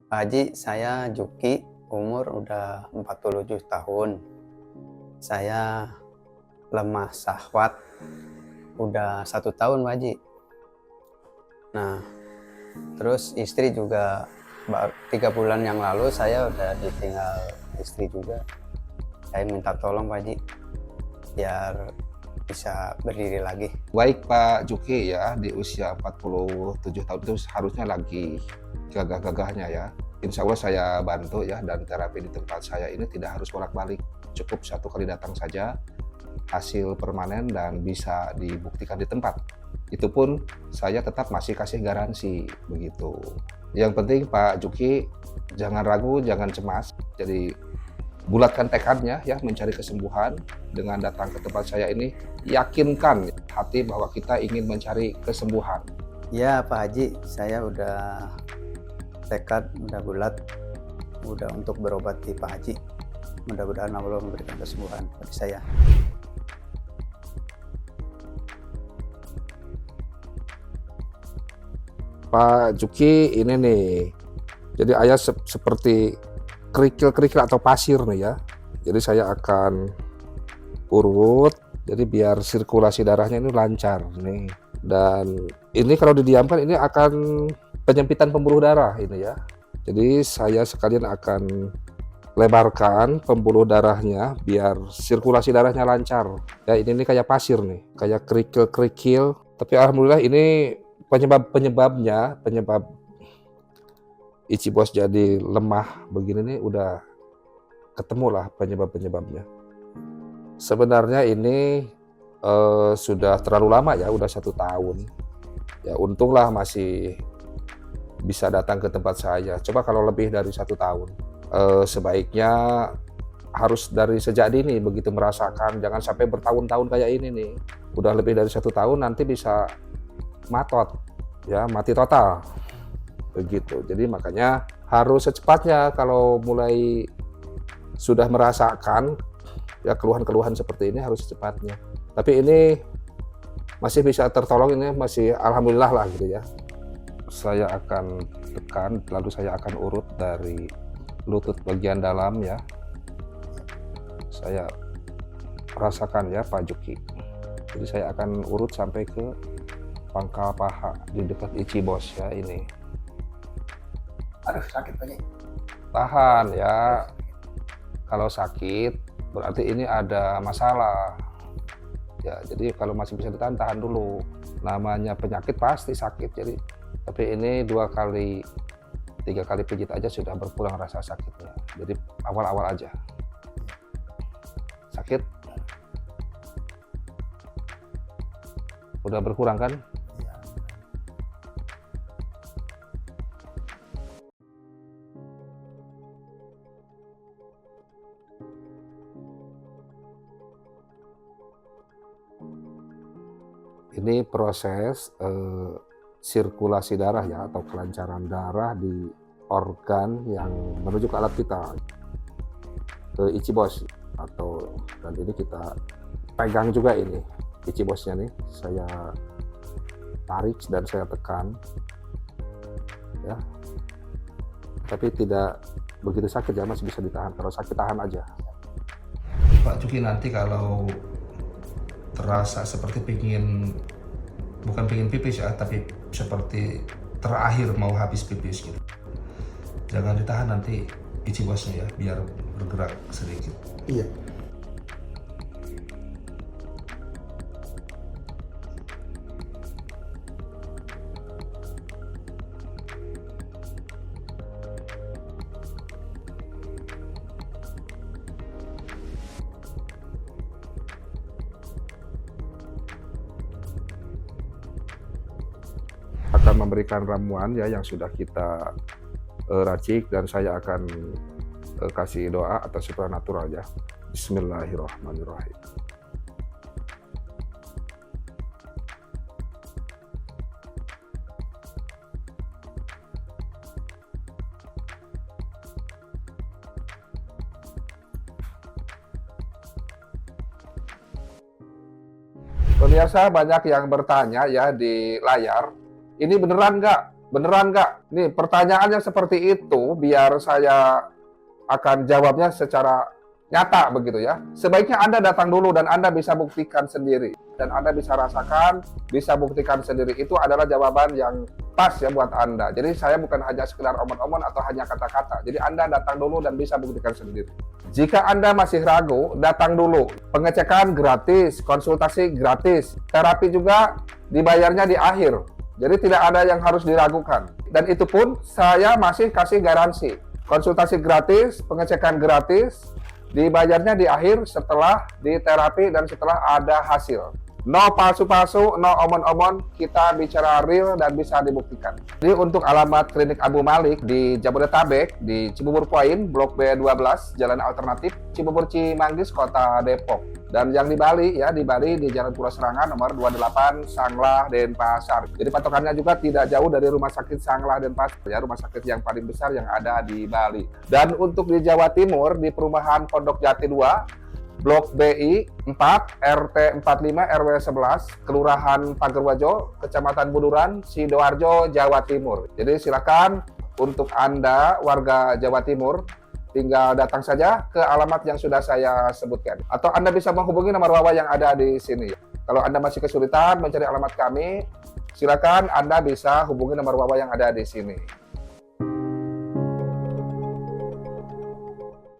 Pak Haji, saya Juki, umur udah 47 tahun. Saya lemah syahwat udah 1 tahun, Pak Haji. Nah, terus istri juga 3 bulan yang lalu saya udah ditinggal istri juga. Saya minta tolong, Pak Haji, biar bisa berdiri lagi. Baik Pak Juki ya, di usia 47 tahun itu harusnya lagi gagah-gagahnya ya. Insya Allah saya bantu ya, dan terapi di tempat saya ini tidak harus bolak-balik. Cukup 1 kali datang saja, hasil permanen dan bisa dibuktikan di tempat. Itu pun saya tetap masih kasih garansi begitu. Yang penting Pak Juki jangan ragu, jangan cemas. Jadi bulatkan tekadnya ya, mencari kesembuhan dengan datang ke tempat saya ini. Yakinkan hati bahwa kita ingin mencari kesembuhan. Ya Pak Haji, saya udah tekad, udah bulat, udah untuk berobat di Pak Haji. Mudah-mudahan Allah memberikan kesembuhan bagi saya. Pak Juki ini nih, jadi ayah seperti kerikil-kerikil atau pasir nih ya. Jadi saya akan urut, jadi biar sirkulasi darahnya ini lancar nih. Dan ini kalau didiamkan ini akan penyempitan pembuluh darah ini ya. Jadi saya sekalian akan lebarkan pembuluh darahnya biar sirkulasi darahnya lancar. Ya ini kayak pasir nih, kayak kerikil-kerikil. Tapi alhamdulillah ini penyebab Ichibos jadi lemah begini nih udah ketemu lah penyebabnya. Sebenarnya ini sudah terlalu lama ya, udah 1 tahun. Ya untunglah masih bisa datang ke tempat saya. Coba kalau lebih dari 1 tahun, sebaiknya harus dari sejak dini begitu merasakan, jangan sampai bertahun-tahun kayak ini nih. Udah lebih dari 1 tahun nanti bisa matot, ya mati total, begitu. Jadi makanya harus secepatnya kalau mulai sudah merasakan ya keluhan-keluhan seperti ini harus secepatnya. Tapi ini masih bisa tertolong, ini masih alhamdulillah lah gitu ya. Saya akan tekan, lalu saya akan urut dari lutut bagian dalam ya. Saya rasakan ya Pak Juki. Jadi saya akan urut sampai ke pangkal paha di dekat Ichibos ya ini. Aduh, sakit Pak Haji. Tahan ya. Kalau sakit berarti ini ada masalah. Ya, jadi kalau masih bisa ditahan, tahan dulu. Namanya penyakit pasti sakit. Jadi tapi ini 2 kali 3 kali pijit aja sudah berkurang rasa sakitnya. Jadi awal-awal aja. Sakit? Udah berkurang kan? Ini proses sirkulasi darah ya, atau kelancaran darah di organ yang menuju ke alat kita, ke Ichibos. Dan ini kita pegang juga ini Ichibosnya nih, saya tarik dan saya tekan ya, tapi tidak begitu sakit ya, masih bisa ditahan. Kalau sakit tahan aja. Pak Juki, nanti kalau terasa seperti bukan pingin pipis ya, tapi seperti terakhir mau habis pipis gitu, jangan ditahan, nanti Ichibosnya ya biar bergerak sedikit. Iya. Akan memberikan ramuan ya yang sudah kita racik, dan saya akan kasih doa atas supranatural ya. Bismillahirrahmanirrahim. Pemirsa banyak yang bertanya ya di layar, ini beneran nggak Beneran nggak? Nih, pertanyaan yang seperti itu biar saya akan jawabnya secara nyata begitu ya. Sebaiknya Anda datang dulu dan Anda bisa buktikan sendiri. Dan Anda bisa rasakan, bisa buktikan sendiri. Itu adalah jawaban yang pas ya buat Anda. Jadi saya bukan hanya sekedar omong-omong atau hanya kata-kata. Jadi Anda datang dulu dan bisa buktikan sendiri. Jika Anda masih ragu, datang dulu. Pengecekan gratis, konsultasi gratis. Terapi juga dibayarnya di akhir. Jadi tidak ada yang harus diragukan. Dan itu pun saya masih kasih garansi. Konsultasi gratis, pengecekan gratis, dibayarnya di akhir setelah diterapi dan setelah ada hasil. No palsu-palsu, no omon-omon, kita bicara real dan bisa dibuktikan. Jadi untuk alamat klinik Abu Malik di Jabodetabek, di Cibubur Point, Blok B12, Jalan Alternatif, Cibubur Cimanggis, Kota Depok. Dan yang di Bali, ya di Bali di Jalan Pura Serangan nomor 28, Sanglah, Denpasar. Jadi patokannya juga tidak jauh dari Rumah Sakit Sanglah Denpasar, ya rumah sakit yang paling besar yang ada di Bali. Dan untuk di Jawa Timur, di Perumahan Pondok Jati 2, Blok BI 4, RT 45, RW 11, Kelurahan Pagerwajo, Kecamatan Buduran, Sidoarjo, Jawa Timur. Jadi silakan untuk Anda warga Jawa Timur tinggal datang saja ke alamat yang sudah saya sebutkan. Atau Anda bisa menghubungi nomor WhatsApp yang ada di sini. Kalau Anda masih kesulitan mencari alamat kami, silakan Anda bisa hubungi nomor WhatsApp yang ada di sini.